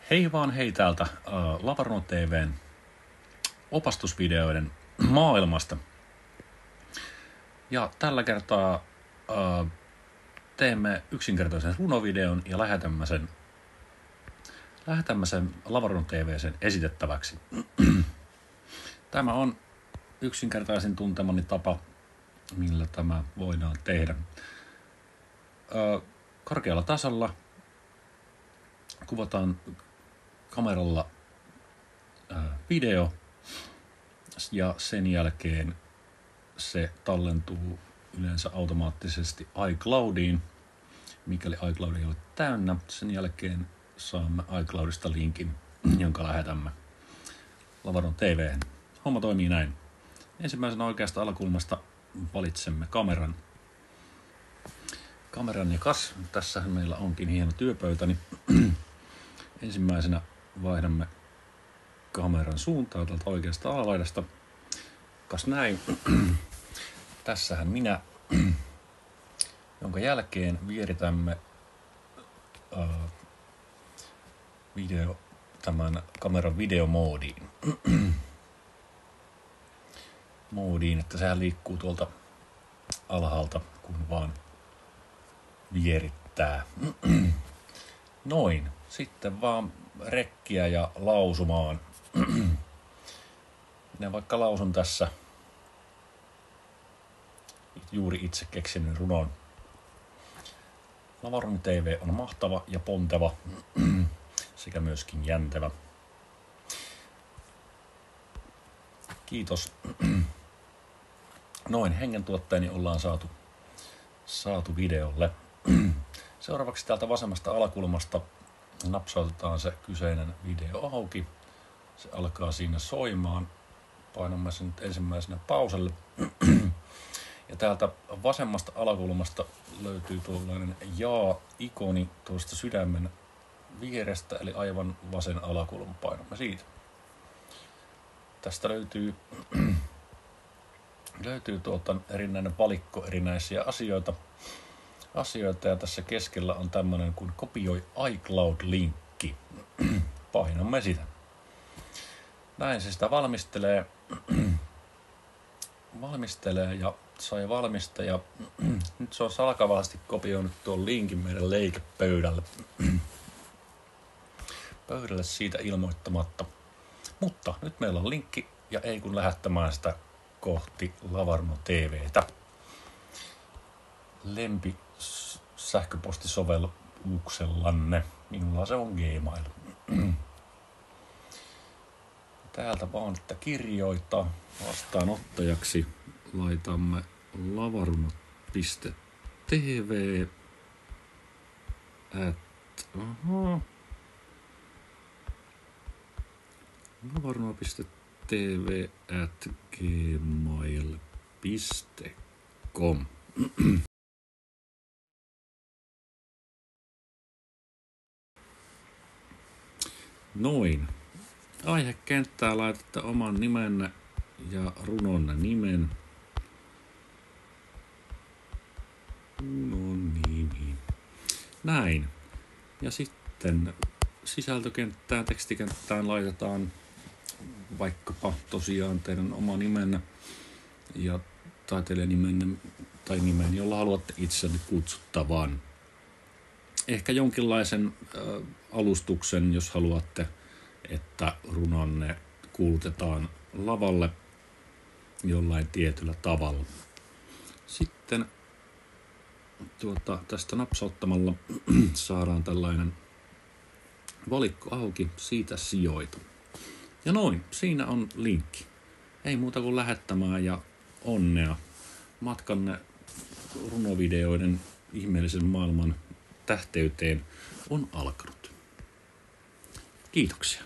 Hei vaan hei täältä Lavaruno TV:n opastusvideoiden maailmasta. Ja tällä kertaa teemme yksinkertaisen runovideon ja lähetämme sen Lavaruno TV:n esitettäväksi. Tämä on yksinkertaisin tuntemani tapa, millä tämä voidaan tehdä. Korkealla tasolla kuvataan kameralla video ja sen jälkeen se tallentuu yleensä automaattisesti iCloudiin, mikäli iCloud ei ole täynnä. Sen jälkeen saamme iCloudista linkin, jonka lähetämme Lavaruno TV:hen. Homma toimii näin. Ensimmäisenä oikeasta alakulmasta valitsemme kameran ja kas. Tässähän meillä onkin hieno työpöytäni. Ensimmäisenä vaihdamme kameran suuntaa täältä oikeasta alalaidasta. Kas näin. Tässähän minä, jonka jälkeen vieritämme tämän kameran videomoodiin. Että sehän liikkuu tuolta alhaalta, kun vaan vierittää. Noin. Sitten vaan rekkiä ja lausumaan. Minä vaikka lausun tässä juuri itse keksinyt runon. Lavaruno TV on mahtava ja ponteva sekä myöskin jäntevä. Kiitos. Noin, hengentuotteeni ollaan saatu videolle. Seuraavaksi täältä vasemmasta alakulmasta napsautetaan se kyseinen video auki. Se alkaa siinä soimaan. Painamme sen nyt ensimmäisenä pauselle. Ja täältä vasemmasta alakulmasta löytyy tuollainen jaa-ikoni tuosta sydämen vierestä, eli aivan vasen alakulma. Painamme siitä. Tästä löytyy erinäinen valikko erinäisiä asioita ja tässä keskellä on tämmönen kuin kopioi iCloud-linkki. Painamme sitä. Näin se sitä valmistelee ja sai valmista ja nyt se on salakavasti kopioinut tuon linkin meidän leikepöydälle. Pöydälle siitä ilmoittamatta. Mutta nyt meillä on linkki ja ei kun lähettämään sitä kohti Lavaruno TV:tä. Lempi sähköpostisovelluksellanne. Minulla se on Gmail. Täältä vaan, että kirjoita vastaanottajaksi. Laitamme lavaruno.tv lavaruno.tv@gmail.com. Noin. Aihekenttää laitatte oman nimenne ja runonne nimen. Näin. Ja sitten sisältökenttään, tekstikenttään laitetaan vaikkapa tosiaan teidän oma nimenne ja taiteilijanimenne tai nimen, jolla haluatte itsenne kutsuttavan. Ehkä jonkinlaisen alustuksen, jos haluatte, että runonne kuulutetaan lavalle jollain tietyllä tavalla. Sitten tästä napsauttamalla saadaan tällainen valikko auki, siitä sijoita. Ja noin, siinä on linkki. Ei muuta kuin lähettämään ja onnea. Matkanne runovideoiden ihmeellisen maailman tähteyteen on alkanut. Kiitoksia.